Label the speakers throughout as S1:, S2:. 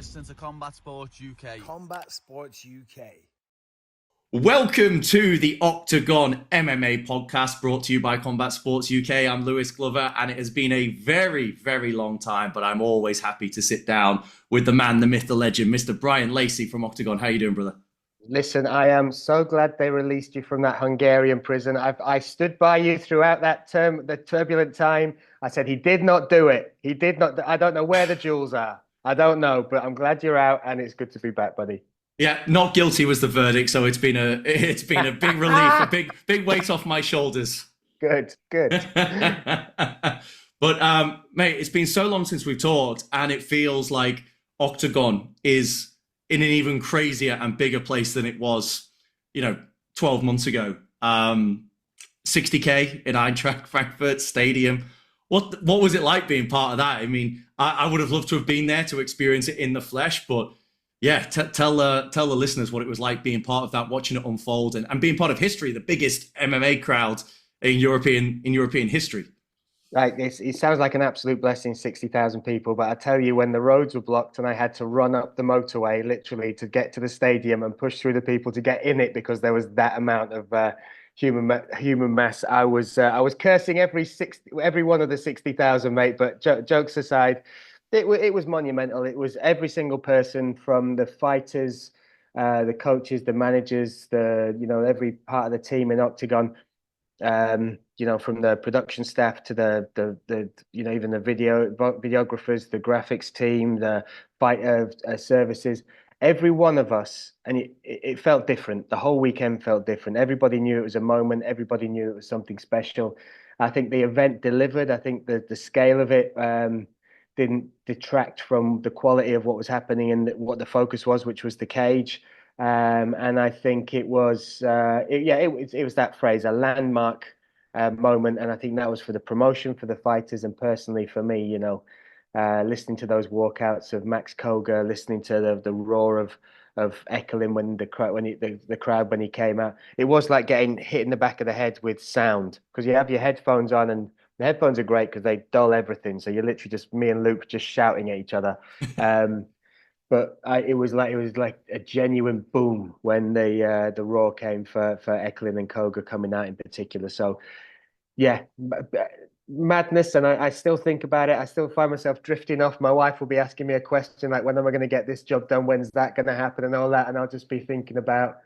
S1: listening to Combat Sports UK.
S2: Combat Sports UK.
S3: Welcome to the OKTAGON MMA podcast brought to you by Combat Sports UK. I'm Lewis Glover, and it has been a very, very long time, but I'm always happy to sit down with the man, the myth, the legend, Mr. Brian Lacey from OKTAGON. How you doing, brother?
S4: Listen, I am so glad they released you from that Hungarian prison. I stood by you throughout that the turbulent time. I said he did not do it. He did not. I don't know where the jewels are. I don't know, but I'm glad you're out, and it's good to be back, buddy.
S3: Yeah, not guilty was the verdict, so it's been a big relief, a big weight off my shoulders.
S4: Good.
S3: But mate, it's been so long since we've talked, and it feels like OKTAGON is in an even crazier and bigger place than it was, 12 months ago. 60K in Eintracht Frankfurt Stadium. What was it like being part of that? I mean, I would have loved to have been there to experience it in the flesh, but yeah, tell the listeners what it was like being part of that, watching it unfold, and being part of history, the biggest MMA crowd in European history.
S4: Right, it sounds like an absolute blessing, 60,000 people. But I tell you, when the roads were blocked and I had to run up the motorway literally to get to the stadium and push through the people to get in it because there was that amount of human mass, I was cursing every one of the 60,000, mate. But jokes aside, it was monumental. It was every single person, from the fighters, the coaches, the managers, every part of the team in OKTAGON. From the production staff to the even the videographers, the graphics team, the fighter services, every one of us, and it felt different. The whole weekend felt different. Everybody knew it was a moment. Everybody knew it was something special. I think the event delivered. I think the scale of it didn't detract from the quality of what was happening and what the focus was, which was the cage. And I think it was that phrase, a landmark moment. And I think that was for the promotion, for the fighters, and personally for me, listening to those walkouts of Max Koga, listening to the roar of Ekelin when the crowd when he came out. It was like getting hit in the back of the head with sound, because you have your headphones on, and the headphones are great because they dull everything. So you're literally just me and Luke just shouting at each other. But it was like a genuine boom when the roar came for Ekelin and Koga coming out in particular. So yeah, madness. And I still think about it. I still find myself drifting off. My wife will be asking me a question like, when am I going to get this job done? When's that going to happen? And all that. And I'll just be thinking about,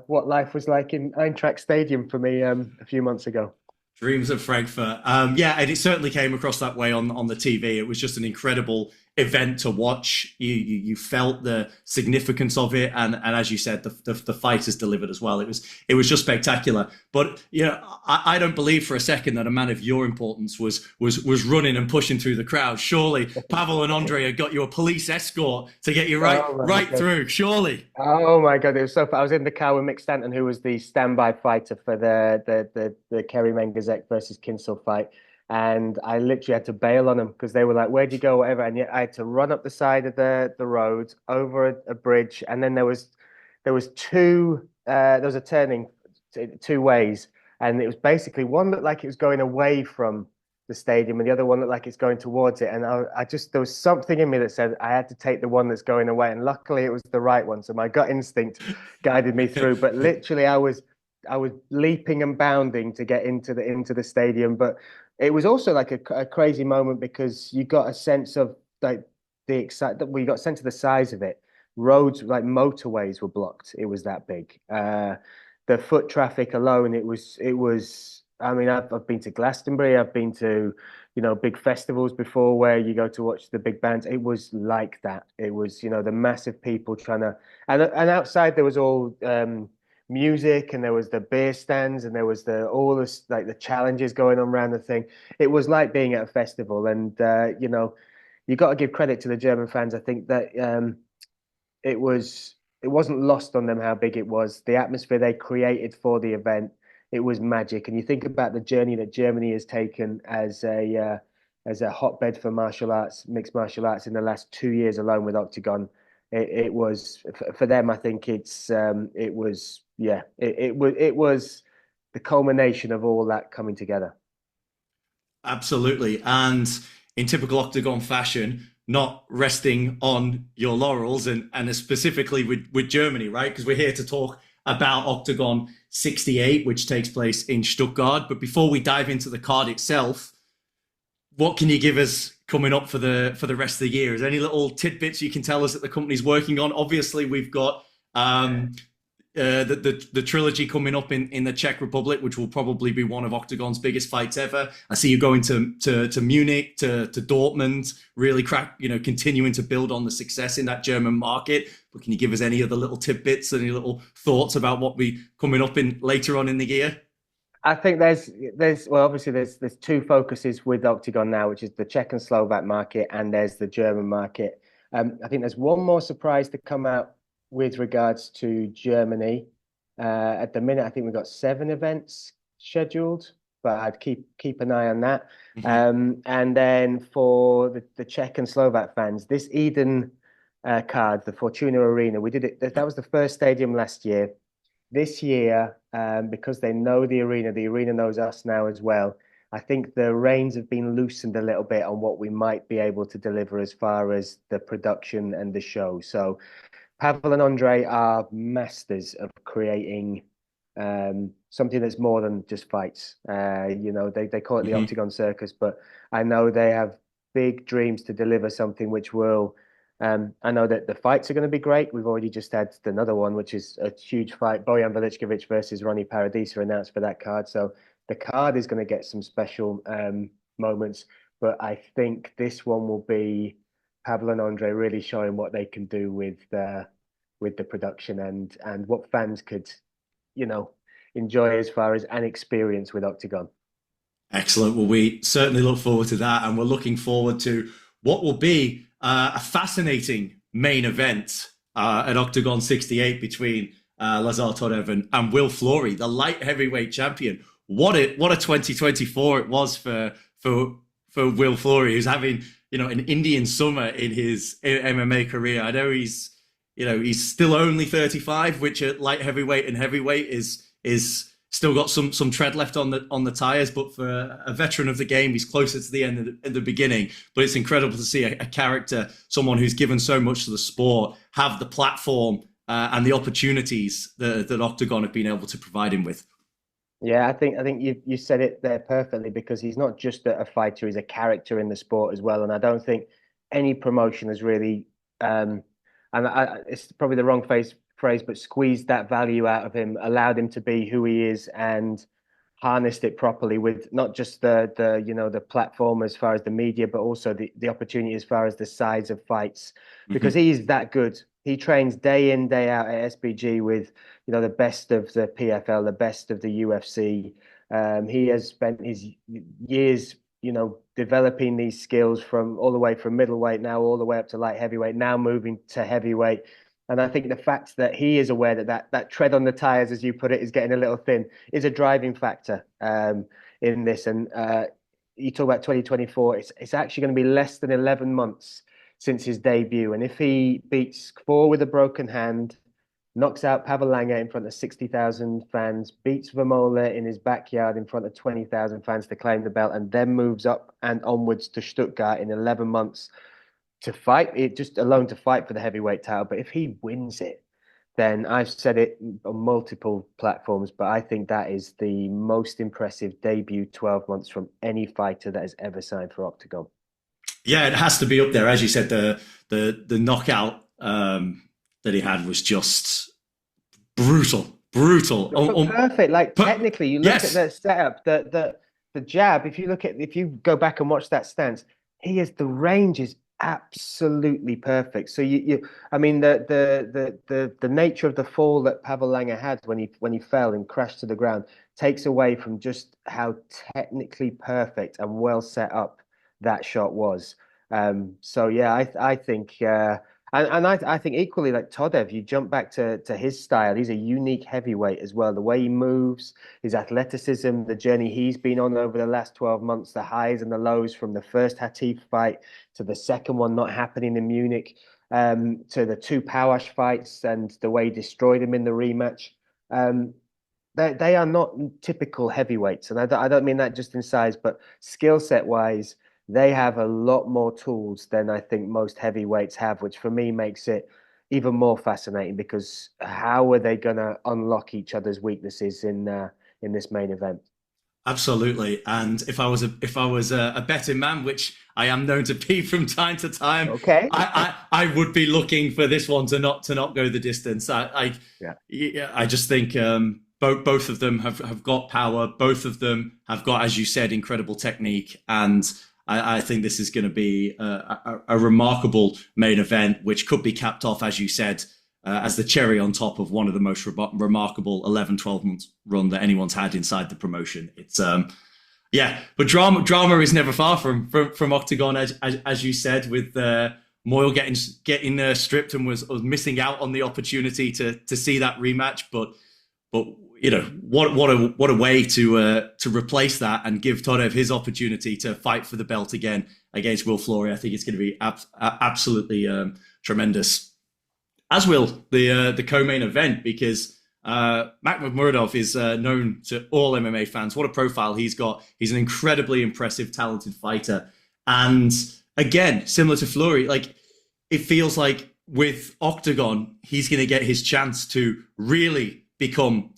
S4: what life was like in Eintracht Stadium for me a few months ago.
S3: Dreams of Frankfurt. And it certainly came across that way on the TV. It was just an incredible event to watch. You felt the significance of it, and as you said, the fighters delivered as well. It was just spectacular. But I don't believe for a second that a man of your importance was running and pushing through the crowd. Surely Pavel and Andre had got you a police escort to get you right through. Surely.
S4: Oh my God, it was so fun. I was in the car with Mick Stanton, who was the standby fighter for the Kerry Mengazek versus Kinsel fight. And I literally had to bail on them because they were like, "Where'd you go?" Whatever. And yet I had to run up the side of the road over a bridge. And then there was a turning two ways. And it was basically one looked like it was going away from the stadium and the other one looked like it's going towards it. And there was something in me that said I had to take the one that's going away. And luckily it was the right one. So my gut instinct guided me through. But literally I was leaping and bounding to get into the stadium. But it was also like a crazy moment because you got a sense of like we got a sense of the size of it. Roads, like motorways, were blocked. It was that big. The foot traffic alone, it was. I mean, I've been to Glastonbury. I've been to, big festivals before where you go to watch the big bands. It was like that. It was, the massive people trying to, and outside there was all music, and there was the beer stands, and there was all this like the challenges going on around the thing. It was like being at a festival, and you got to give credit to the German fans. I think that it wasn't lost on them how big it was. The atmosphere they created for the event, it was magic. And you think about the journey that Germany has taken as a hotbed for martial arts, mixed martial arts, in the last 2 years alone with OKTAGON. It was for them. I think it was the culmination of all that coming together.
S3: Absolutely. And in typical OKTAGON fashion, not resting on your laurels, and specifically with Germany, right? Because we're here to talk about Octagon 68, which takes place in Stuttgart. But before we dive into the card itself, what can you give us coming up for the rest of the year? Is there any little tidbits you can tell us that the company's working on? Obviously, we've got the trilogy coming up in the Czech Republic, which will probably be one of Octagon's biggest fights ever. I see you going to Munich, to Dortmund, really continuing to build on the success in that German market. But can you give us any other little tidbits, any little thoughts about what we coming up in later on in the year?
S4: I think there's well, obviously there's two focuses with Octagon now, which is the Czech and Slovak market, and there's the German market. I think there's one more surprise to come out with regards to Germany. At the minute, I think we've got 7 events scheduled, but I'd keep an eye on that. And then for the Czech and Slovak fans, this Eden card, the Fortuna Arena, we did it. That was the first stadium last year. This year, because they know the arena knows us now as well. I think the reins have been loosened a little bit on what we might be able to deliver as far as the production and the show. So Pavel and Andre are masters of creating something that's more than just fights. They call it the Octagon Circus, but I know they have big dreams to deliver something which will. I know that the fights are going to be great. We've already just had another one, which is a huge fight. Bojan Velichkovic versus Ronnie Paradisa announced for that card. So the card is going to get some special moments. But I think this one will be Pavel and Andre really showing what they can do with the production and what fans could, enjoy as far as an experience with Octagon.
S3: Excellent. Well, we certainly look forward to that, and we're looking forward to what will be a fascinating main event at Octagon 68 between Lazar Torev and Will Fleury, the light heavyweight champion. What a 2024 it was for Will Fleury, who's having an Indian summer in his MMA career. I know he's still only 35, which at light heavyweight and heavyweight is still got some tread left on the tires, but for a veteran of the game, he's closer to the end than the beginning. But it's incredible to see a character, someone who's given so much to the sport, have the platform and the opportunities that Octagon have been able to provide him with.
S4: Yeah, I think you said it there perfectly, because he's not just a fighter; he's a character in the sport as well. And I don't think any promotion has really, it's probably the wrong phrase, but squeezed that value out of him, allowed him to be who he is, and harnessed it properly with not just the platform as far as the media, but also the opportunity as far as the size of fights, because he's that good. He trains day in, day out at SBG with the best of the PFL, the best of the UFC. He has spent his years developing these skills from all the way from middleweight, now all the way up to light heavyweight, now moving to heavyweight. And I think the fact that he is aware that tread on the tires, as you put it, is getting a little thin, is a driving factor in this. And you talk about 2024, it's actually going to be less than 11 months since his debut. And if he beats Kfor with a broken hand, knocks out Pavel Lange in front of 60,000 fans, beats Vermola in his backyard in front of 20,000 fans to claim the belt, and then moves up and onwards to Stuttgart in 11 months, to fight to fight for the heavyweight title. But if he wins it, then I've said it on multiple platforms, but I think that is the most impressive debut 12 months from any fighter that has ever signed for Octagon.
S3: Yeah, it has to be up there. As you said, the knockout that he had was just brutal.
S4: Perfect. Technically, you look at the setup, the jab. If you go back and watch that stance, the range is absolutely perfect. So I mean, the nature of the fall that Pavel Lange had when he fell and crashed to the ground takes away from just how technically perfect and well set up that shot was. So yeah, I think I think equally, like Todev, you jump back to his style. He's a unique heavyweight as well. The way he moves, his athleticism, the journey he's been on over the last 12 months, the highs and the lows from the first Hatif fight to the second one not happening in Munich, to the 2 Pauash fights and the way he destroyed him in the rematch. They are not typical heavyweights, and I don't mean that just in size, but skill set wise, they have a lot more tools than I think most heavyweights have, which for me makes it even more fascinating because how are they going to unlock each other's weaknesses in this main event?
S3: Absolutely. And if I was a betting man, which I am known to be from time to time,
S4: Okay.
S3: I would be looking for this one to not go the distance.
S4: Yeah.
S3: Yeah, I just think both of them have got power. Both of them have got, as you said, incredible technique. And I think this is going to be a remarkable main event, which could be capped off, as you said, as the cherry on top of one of the most remarkable 11, 12 month run that anyone's had inside the promotion. It's yeah, but drama is never far from Octagon, as you said, with Moyle getting stripped and was missing out on the opportunity to see that rematch. But you know what a way to replace that and give Todev his opportunity to fight for the belt again against Will Flory. I think it's going to be absolutely tremendous. As will the co-main event, because Makhmudmuradov is known to all MMA fans. What a profile he's got. He's an incredibly impressive, talented fighter. And again, similar to Flory, like it feels like with Octagon, he's going to get his chance to really become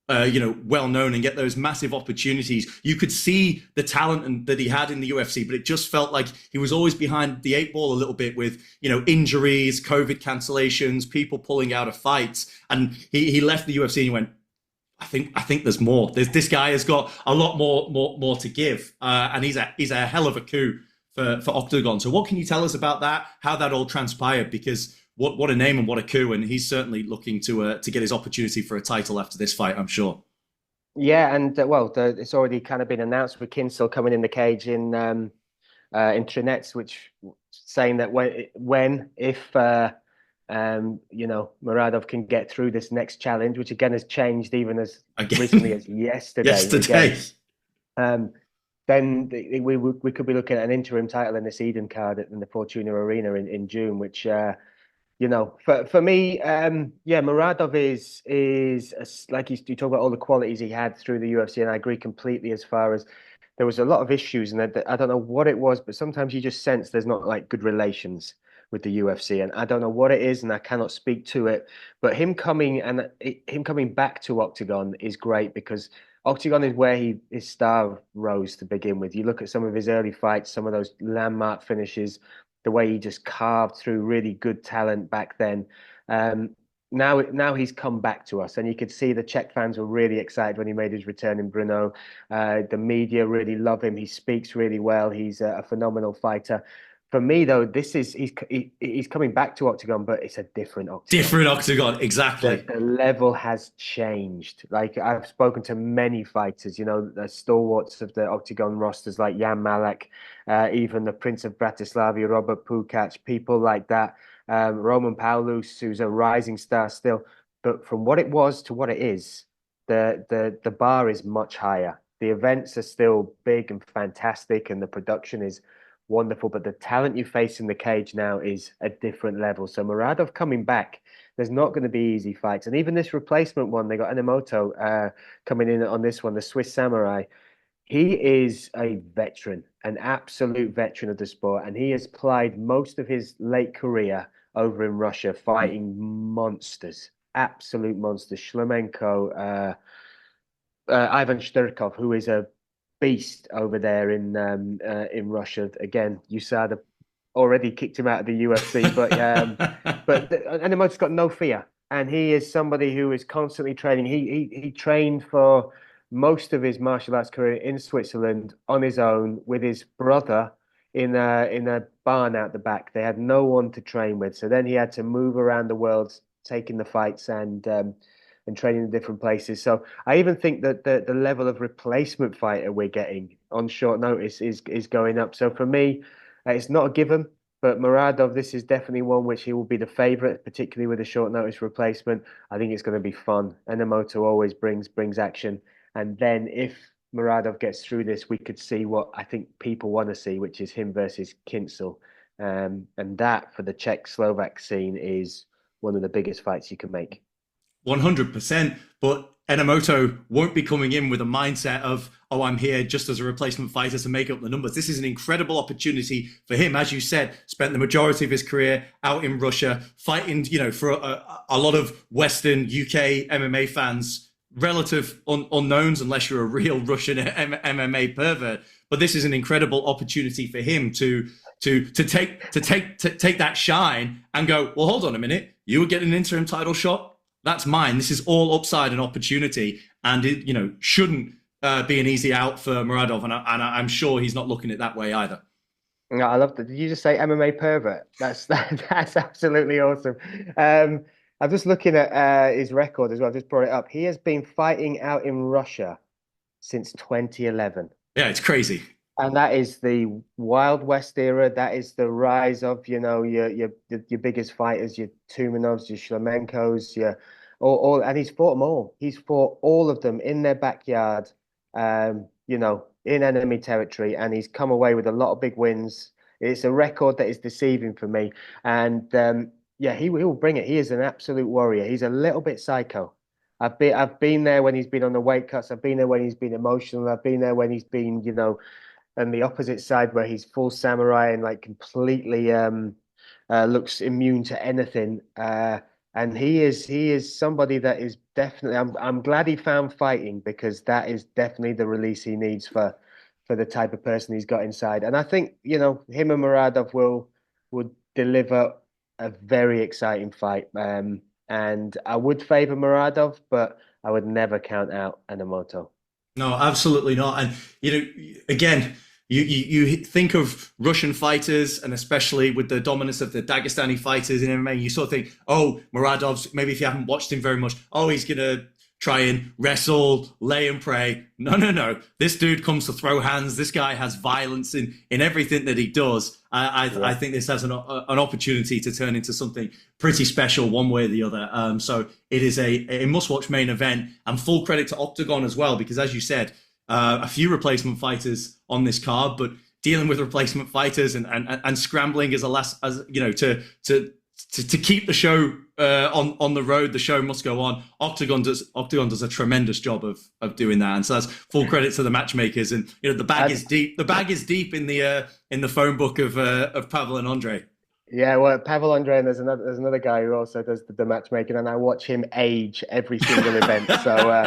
S3: well known and get those massive opportunities. You could see the talent that he had in the UFC, but it just felt like he was always behind the eight ball a little bit with, injuries, COVID cancellations, people pulling out of fights. And he left the UFC and he went, I think there's more. This guy has got a lot more to give. And he's a hell of a coup for Octagon. So what can you tell us about that? How that all transpired? Because what a name and what a coup, and he's certainly looking to get his opportunity for a title after this fight, I'm sure.
S4: Yeah, and it's already kind of been announced with Kinsel coming in the cage in Trinets, which saying that if Muradov can get through this next challenge, which again has changed even as recently as yesterday.
S3: Yesterday.
S4: Again, then we could be looking at an interim title in the Eden card in the Fortuna Arena in June, which for me, Muradov is like you talk about all the qualities he had through the UFC, and I agree completely as far as there was a lot of issues, and I don't know what it was, but sometimes you just sense there's not like good relations with the UFC, and I don't know what it is, and I cannot speak to it. But him coming back to Octagon is great because Octagon is where his star rose to begin with. You look at some of his early fights, some of those landmark finishes, the way he just carved through really good talent back then. Now he's come back to us, and you could see the Czech fans were really excited when he made his return in Brno. The media really love him. He speaks really well. He's a phenomenal fighter. For me, though, he's coming back to Octagon, but it's a different Octagon.
S3: Different Octagon, exactly.
S4: The level has changed. Like I've spoken to many fighters, the stalwarts of the Octagon rosters like Jan Malek, even the Prince of Bratislava, Robert Pukac, people like that. Roman Paulus, who's a rising star still. But from what it was to what it is, the bar is much higher. The events are still big and fantastic, and the production is wonderful, but the talent you face in the cage now is a different level. So Muradov coming back, there's not going to be easy fights. And even this replacement one, they got Enomoto coming in on this one, the Swiss Samurai. He is a veteran, an absolute veteran of the sport, and he has plied most of his late career over in Russia fighting monsters, absolute monsters. Shlemenko, Ivan Shturkov, who is a beast over there in Russia. Again, USADA already kicked him out of the UFC, but Enomoto's got no fear, and he is somebody who is constantly training. He trained for most of his martial arts career in Switzerland on his own with his brother in a barn out the back. They had no one to train with, so then he had to move around the world, taking the fights and training in different places. So I even think that the level of replacement fighter we're getting on short notice is going up. So for me, it's not a given, but Muradov, this is definitely one which he will be the favourite, particularly with a short notice replacement. I think it's going to be fun. Enomoto always brings action. And then if Muradov gets through this, we could see what I think people want to see, which is him versus Kinsel. And that for the Czech-Slovak scene is one of the biggest fights you can make.
S3: 100%. But Enomoto won't be coming in with a mindset of, oh, I'm here just as a replacement fighter to make up the numbers. This is an incredible opportunity for him. As you said, spent the majority of his career out in Russia fighting, for a lot of Western UK MMA fans, relative unknowns unless you're a real Russian MMA pervert. But this is an incredible opportunity for him to take that shine and go, well, hold on a minute, you were getting an interim title shot. That's mine. This is all upside and opportunity, and it, shouldn't be an easy out for Muradov, and I'm sure he's not looking at it that way either.
S4: No, I love that. Did you just say MMA pervert? That's absolutely awesome. I'm just looking at his record as well. I've just brought it up. He has been fighting out in Russia since 2011.
S3: Yeah, it's crazy.
S4: And that is the Wild West era. That is the rise of, your biggest fighters, your Tumanovs, your Shlemenkos, and he's fought them all. He's fought all of them in their backyard, in enemy territory, and he's come away with a lot of big wins. It's a record that is deceiving for me. And he will bring it. He is an absolute warrior. He's a little bit psycho. I've been there when he's been on the weight cuts. I've been there when he's been emotional. I've been there when he's been, and the opposite side where he's full samurai and like completely looks immune to anything. And he is somebody that is definitely. I'm glad he found fighting, because that is definitely the release he needs for the type of person he's got inside. And I think him and Muradov would deliver a very exciting fight. And I would favor Muradov, but I would never count out Enomoto.
S3: No, absolutely not. And again, you think of Russian fighters, and especially with the dominance of the Dagestani fighters in MMA, you sort of think, oh, Muradov's, maybe if you haven't watched him very much, oh, he's gonna try and wrestle, lay and pray. No. This dude comes to throw hands. This guy has violence in everything that he does. I think this has an opportunity to turn into something pretty special one way or the other. So it is a must-watch main event, and full credit to OKTAGON as well, because as you said, a few replacement fighters on this card, but dealing with replacement fighters and scrambling to keep the show on the road. The show must go on. OKTAGON does a tremendous job of doing that, and so that's full credit to the matchmakers. And the bag is deep. The bag is deep in the phone book of Pavel and Andre.
S4: Yeah, well, Pavel Andre, and there's another guy who also does the matchmaking, and I watch him age every single event. So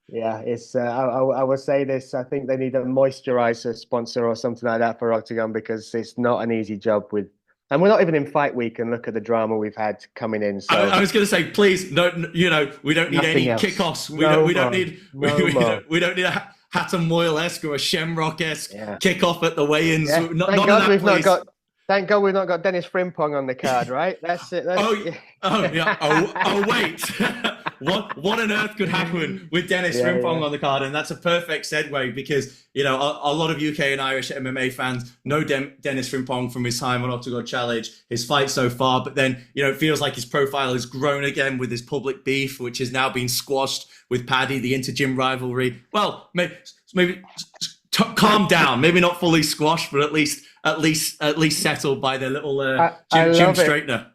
S4: yeah, it's I will say this. I think they need a moisturizer sponsor or something like that for OKTAGON, because it's not an easy job with. And we're not even in fight week, and look at the drama we've had coming in. So
S3: I was going to say, please, no, we don't need any kickoffs. We don't need a Hatton Moyle-esque or a Shamrock-esque kickoff at the weigh-ins.
S4: Yeah. Thank God we've not got Dennis Frimpong on the card, right? That's it.
S3: Oh, wait. What on earth could happen with Dennis Frimpong on the card? And that's a perfect segue, because, a lot of UK and Irish MMA fans know Dennis Frimpong from his time on OKTAGON Challenge, his fight so far. But then, it feels like his profile has grown again with his public beef, which has now been squashed with Paddy, the inter-gym rivalry. Well, maybe calm down. Maybe not fully squashed, but at least settled by their little gym straightener.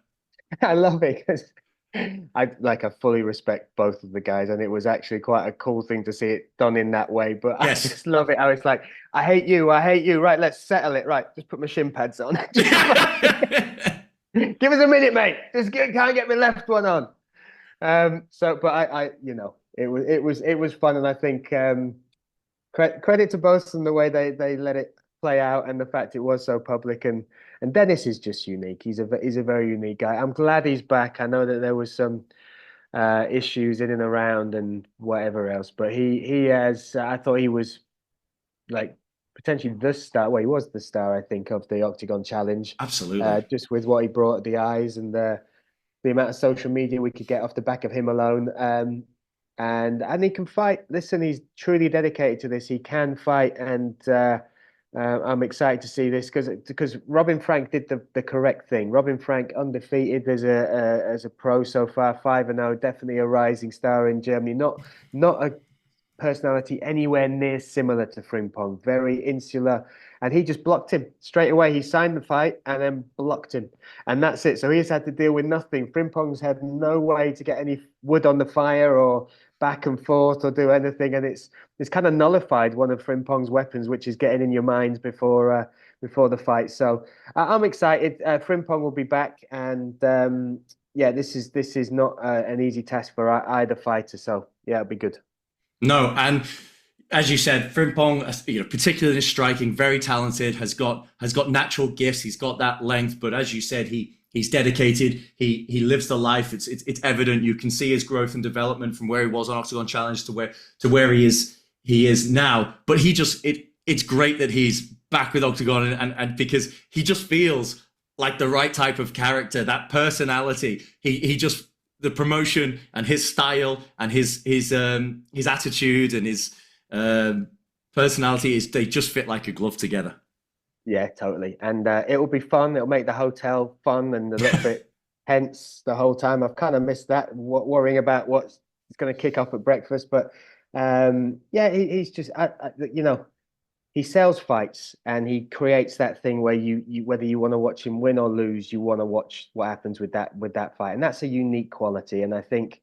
S4: I love it, because I fully respect both of the guys, and it was actually quite a cool thing to see it done in that way. But yes. I just love it how it's like, I hate you. Right, let's settle it. Right, just put my shin pads on. Give us a minute, mate. Can't get my left one on. It was fun, and I think credit to both of them, the way they let it play out, and the fact it was so public. And Dennis is just unique. He's a very unique guy. I'm glad he's back. I know that there was some issues in and around and whatever else, but he has. I thought he was like potentially the star. Well, he was the star, I think, of the OKTAGON Challenge.
S3: Absolutely.
S4: Just with what he brought at the eyes, and the amount of social media we could get off the back of him alone. And he can fight. Listen, he's truly dedicated to this. He can fight, and I'm excited to see this, because Robin Frank did the correct thing. Robin Frank, undefeated as a pro so far, 5-0, definitely a rising star in Germany. Not a personality anywhere near similar to Frimpong. Very insular, and he just blocked him straight away. He signed the fight and then blocked him, and that's it. So he's had to deal with nothing. Frimpong's had no way to get any wood on the fire or back and forth or do anything, and it's kind of nullified one of Frimpong's weapons, which is getting in your mind before the fight. So I'm excited. Frimpong will be back, and yeah, this is not an easy task for either fighter. So yeah, it'll be good.
S3: No, and as you said, Frimpong, particularly in striking, very talented, has got natural gifts. He's got that length, but as you said, he's dedicated. He lives the life. It's evident. You can see his growth and development from where he was on Octagon Challenge to where he is now. But it's great that he's back with Octagon, and because he just feels like the right type of character, that personality. He just, the promotion and his style and his attitude and his personality they just fit like a glove together.
S4: Yeah, totally. And it will be fun. It'll make the hotel fun and a little bit tense the whole time. I've kind of missed that, worrying about what's going to kick off at breakfast. But yeah, he's just, he sells fights and he creates that thing where you whether you want to watch him win or lose, you want to watch what happens with that fight. And that's a unique quality. And I think,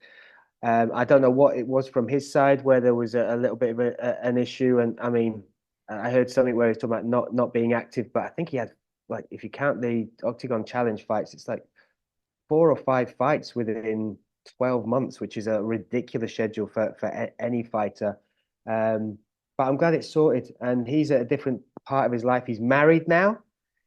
S4: I don't know what it was from his side where there was a little bit of an issue. And I mean, I heard something where he was talking about not being active, but I think he had, like, if you count the Octagon Challenge fights, it's like 4 or 5 fights within 12 months, which is a ridiculous schedule for any fighter. But I'm glad it's sorted, and he's at a different part of his life. He's married now.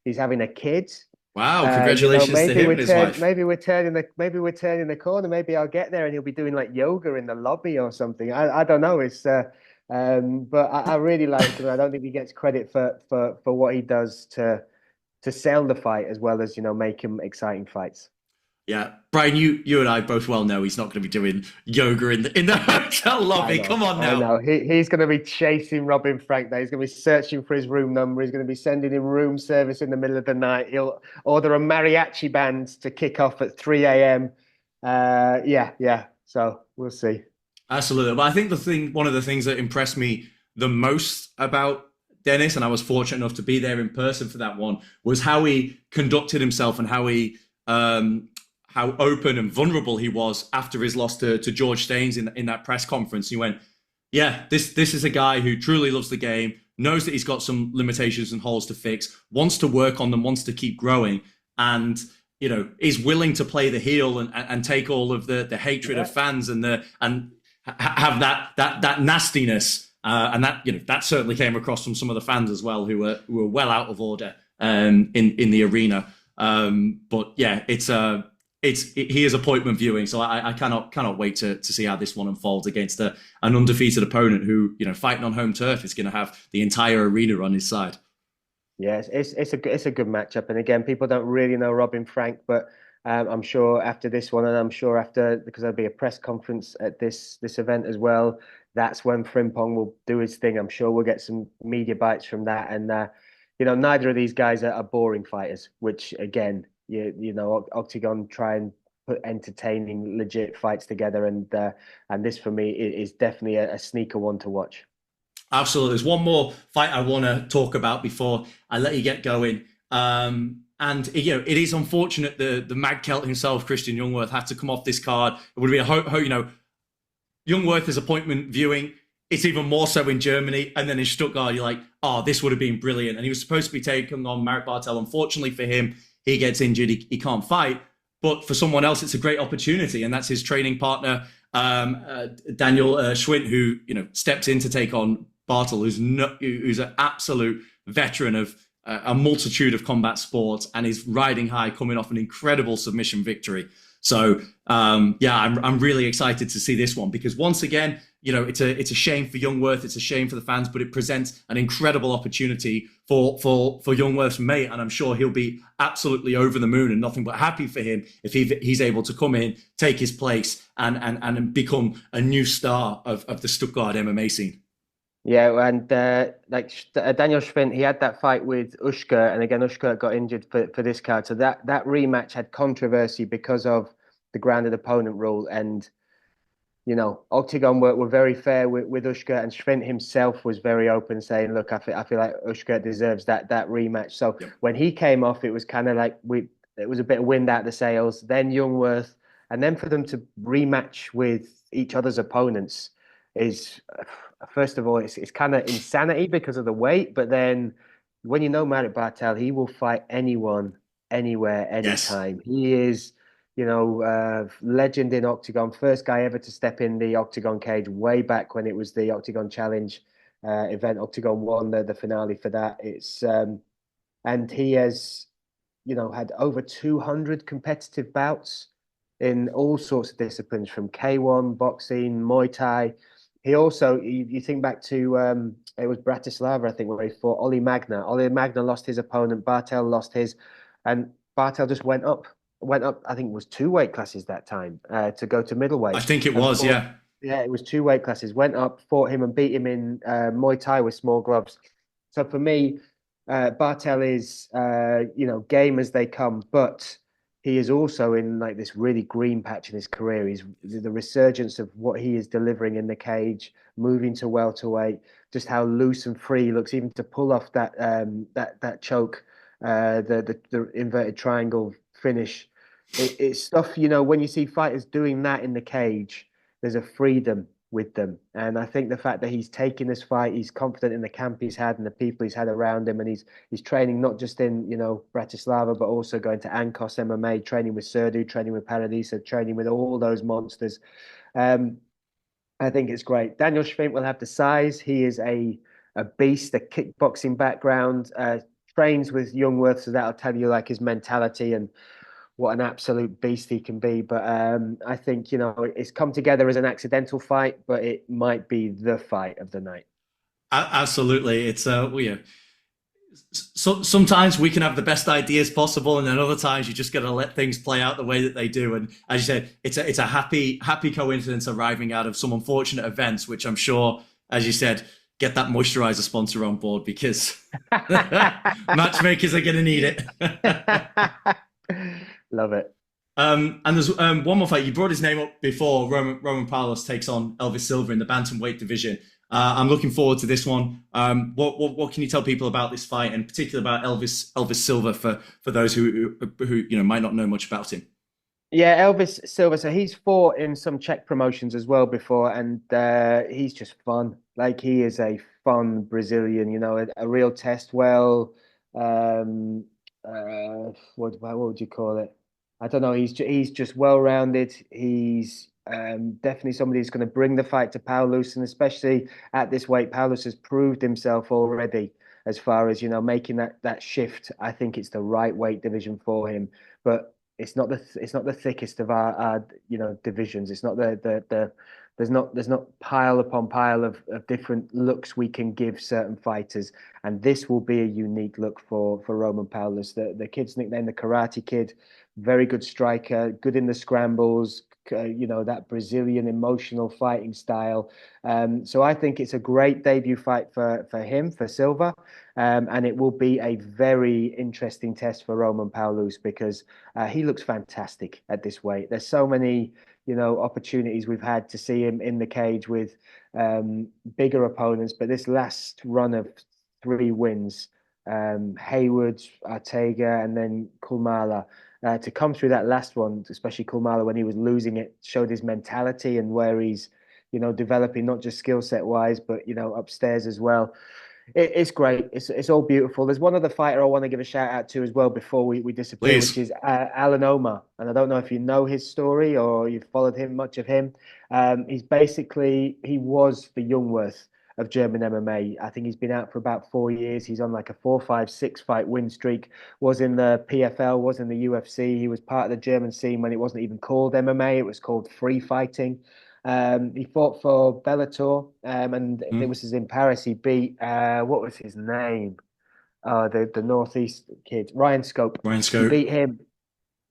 S4: He's having a kid.
S3: Wow! Congratulations to him and his wife.
S4: Maybe we're turning the corner. Maybe I'll get there, and he'll be doing like yoga in the lobby or something. I don't know. It's but I really like him. I don't think he gets credit for what he does to sell the fight as well as make him exciting fights.
S3: Yeah, Brian, you and I both well know he's not going to be doing yoga in the hotel lobby. Come on now.
S4: I know. He's going to be chasing Robin Frank there. He's going to be searching for his room number. He's going to be sending him room service in the middle of the night. He'll order a mariachi band to kick off at 3 a.m. Yeah. So we'll see.
S3: Absolutely. But I think one of the things that impressed me the most about Dennis, and I was fortunate enough to be there in person for that one, was how he conducted himself and how he how open and vulnerable he was after his loss to George Staines in that press conference. He went, yeah, this is a guy who truly loves the game, knows that he's got some limitations and holes to fix, wants to work on them, wants to keep growing, and is willing to play the heel and take all of the hatred of fans and have that nastiness. And that certainly came across from some of the fans as well, who were well out of order in the arena. But yeah, he is appointment viewing, so I cannot wait to see how this one unfolds against an undefeated opponent who, fighting on home turf, is going to have the entire arena on his side.
S4: Yes, it's a good matchup, and again, people don't really know Robin Frank, but I'm sure after this one, and I'm sure after, because there'll be a press conference at this event as well, that's when Frimpong will do his thing. I'm sure we'll get some media bites from that, and neither of these guys are boring fighters, which again, Octagon try and put entertaining, legit fights together, and this for me is definitely a sneaker one to watch.
S3: Absolutely. There's one more fight I want to talk about before I let you get going. And it is unfortunate the Mad Celt himself, Christian Jungwirth, had to come off this card. It would be Jungwirth is appointment viewing. It's even more so in Germany, and then in Stuttgart, you're like, oh, this would have been brilliant. And he was supposed to be taking on Marek Bartel. Unfortunately for him, he gets injured. He can't fight. But for someone else, it's a great opportunity, and that's his training partner, Daniel Schwint, who stepped in to take on Bartel, who's an absolute veteran of a multitude of combat sports and is riding high, coming off an incredible submission victory. So I'm really excited to see this one, because once again, it's a shame for Jungwirth, it's a shame for the fans, but it presents an incredible opportunity for Jungwirth's mate, and I'm sure he'll be absolutely over the moon and nothing but happy for him if he's able to come in, take his place, and become a new star of the Stuttgart MMA scene.
S4: Yeah, and Daniel Schwint, he had that fight with Ushka, and again, Ushka got injured for this card. So that rematch had controversy because of the grounded opponent rule. And Octagon were very fair with Ushka, and Svint himself was very open, saying, "Look, I feel like Ushka deserves that rematch." So
S3: Yep.
S4: when he came off, it was kind of like it was a bit of wind out the sails. Then Youngworth, and then for them to rematch with each other's opponents is, first of all, it's kind of insanity because of the weight, but then when you know Marit Bartel, he will fight anyone, anywhere,
S3: Yes.
S4: anytime. He is legend in Octagon, first guy ever to step in the Octagon cage way back when it was the Octagon Challenge event. Octagon won the finale for that. And he has, had over 200 competitive bouts in all sorts of disciplines from K1, boxing, Muay Thai. He also, you think back to, it was Bratislava, I think, where he fought Ollie Magna. Ollie Magna lost his opponent, Bartel lost his, and Bartel just went up, I think it was two weight classes that time to go to
S3: I
S4: middleweight
S3: think it
S4: and
S3: was,
S4: fought.
S3: yeah.
S4: Yeah, it was two weight classes. Went up, fought him, and beat him in Muay Thai with small gloves. So for me, Bartel is, game as they come, but he is also in like this really green patch in his career. He's the resurgence of what he is delivering in the cage, moving to welterweight, just how loose and free he looks, even to pull off that choke, the inverted triangle finish. It's stuff, when you see fighters doing that in the cage, there's a freedom with them. And I think the fact that he's taking this fight, he's confident in the camp he's had and the people he's had around him, and he's training not just in Bratislava, but also going to Ankos MMA, training with Serdu, training with Paradisa, training with all those monsters. Um, I think it's great. Daniel Schwint will have the size. He is a beast, a kickboxing background. Trains with Youngworth, so that'll tell you like his mentality and what an absolute beast he can be. But I think, it's come together as an accidental fight, but it might be the fight of the night.
S3: Absolutely. It's yeah. So sometimes we can have the best ideas possible, and then other times you just got to let things play out the way that they do. And as you said, it's a happy coincidence arising out of some unfortunate events, which I'm sure, as you said, get that moisturizer sponsor on board because matchmakers are going to need it.
S4: Love it.
S3: And there's one more fight. You brought his name up before. Roman Palos takes on Elvis Silva in the bantamweight division. I'm looking forward to this one. What can you tell people about this fight, and particularly about Elvis Silva for those who might not know much about him?
S4: Yeah, Elvis Silva. So he's fought in some Czech promotions as well before, and he's just fun. Like he is a fun Brazilian, a real test well. What would you call it? I don't know. He's just well rounded. He's definitely somebody who's going to bring the fight to Paulus, and especially at this weight, Paulus has proved himself already as far as making that shift. I think it's the right weight division for him, but it's not the thickest of our divisions. It's not the there's not pile upon pile of different looks we can give certain fighters, and this will be a unique look for Roman Paulus. The kid's nicknamed the Karate Kid, very good striker, good in the scrambles. That Brazilian emotional fighting style. So I think it's a great debut fight for him, for Silva, and it will be a very interesting test for Roman Paulus because he looks fantastic at this weight. There's so many, opportunities we've had to see him in the cage with bigger opponents, but this last run of three wins, Hayward, Ortega, and then Kulmala, to come through that last one, especially Kulmala when he was losing it, showed his mentality and where he's, developing not just skill set wise, but upstairs as well. It's great. It's all beautiful. There's one other fighter I want to give a shout out to as well before we disappear, which
S3: Please.
S4: is Alan Omar. And I don't know if you know his story or you've followed him much of him. He was the Youngworth of German MMA. I think he's been out for about 4 years. He's on like a 4, 5, 6 fight win streak. Was in the PFL, was in the UFC. He was part of the German scene when it wasn't even called MMA. It was called free fighting. He fought for Bellator, and it
S3: Mm.
S4: was in Paris. He beat what was his name? The Northeast kid, Ryan Scope.
S3: Ryan
S4: He
S3: Scope.
S4: beat him,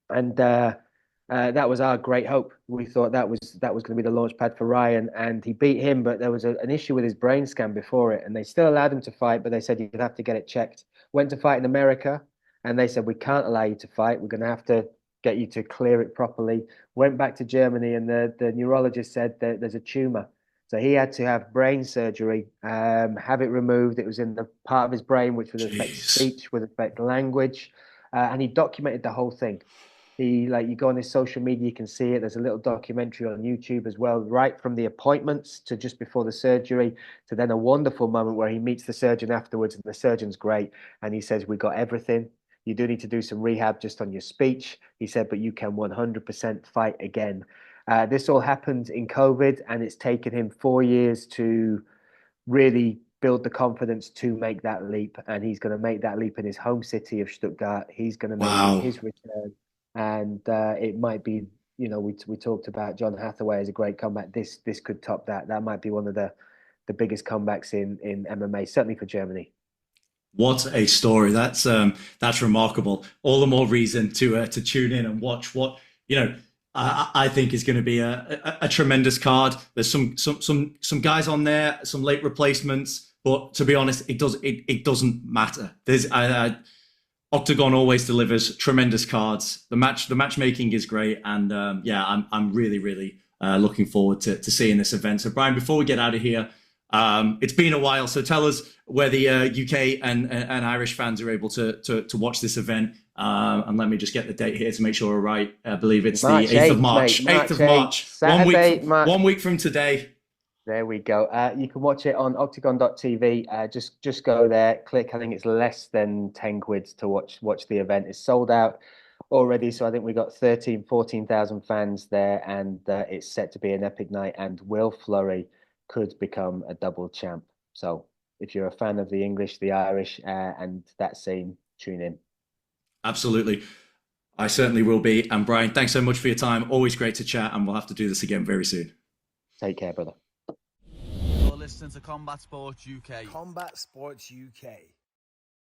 S4: and that was our great hope. We thought that was going to be the launch pad for Ryan, and he beat him. But there was an issue with his brain scan before it, and they still allowed him to fight, but they said you'd have to get it checked. Went to fight in America, and they said we can't allow you to fight. We're going to have to get you to clear it properly. Went back to Germany, and the neurologist said that there's a tumor. So he had to have brain surgery, have it removed. It was in the part of his brain which would affect
S3: Jeez.
S4: speech, would affect language, and he documented the whole thing. He, like, you go on his social media, you can see it. There's a little documentary on YouTube as well, right from the appointments to just before the surgery, to then a wonderful moment where he meets the surgeon afterwards, and the surgeon's great, and he says, "We got everything. You do need to do some rehab just on your speech." He said, "But you can 100% fight again." This all happened in COVID, and it's taken him 4 years to really build the confidence to make that leap. And he's going to make that leap in his home city of Stuttgart. He's going to make it
S3: Wow.
S4: his return. And it might be, we talked about John Hathaway as a great comeback. This could top that. That might be one of the biggest comebacks in MMA, certainly for Germany.
S3: What a story! That's remarkable. All the more reason to tune in and watch what I think is going to be a tremendous card. There's some guys on there, some late replacements, but to be honest, it doesn't matter. Octagon always delivers tremendous cards. The matchmaking is great, and I'm really looking forward to seeing this event. So Brian, before we get out of here, it's been a while, so tell us where the UK and Irish fans are able to watch this event. And let me just get the date here to make sure we're right. I believe it's
S4: March
S3: the 8th of March.
S4: mate.
S3: 8th of March.
S4: Saturday,
S3: 1 week from today.
S4: There we go. You can watch it on octagon.tv. Just go there, click. I think it's less than 10 quid to watch the event. It's sold out already, so I think we got 14,000 fans there, and it's set to be an epic night. And Will Flurry could become a double champ. So if you're a fan of the English, the Irish, and that scene, tune in.
S3: Absolutely. I certainly will be. And Brian, thanks so much for your time. Always great to chat, and we'll have to do this again very soon.
S4: Take care, brother.
S1: You're listening to Combat Sports UK.
S2: Combat Sports UK.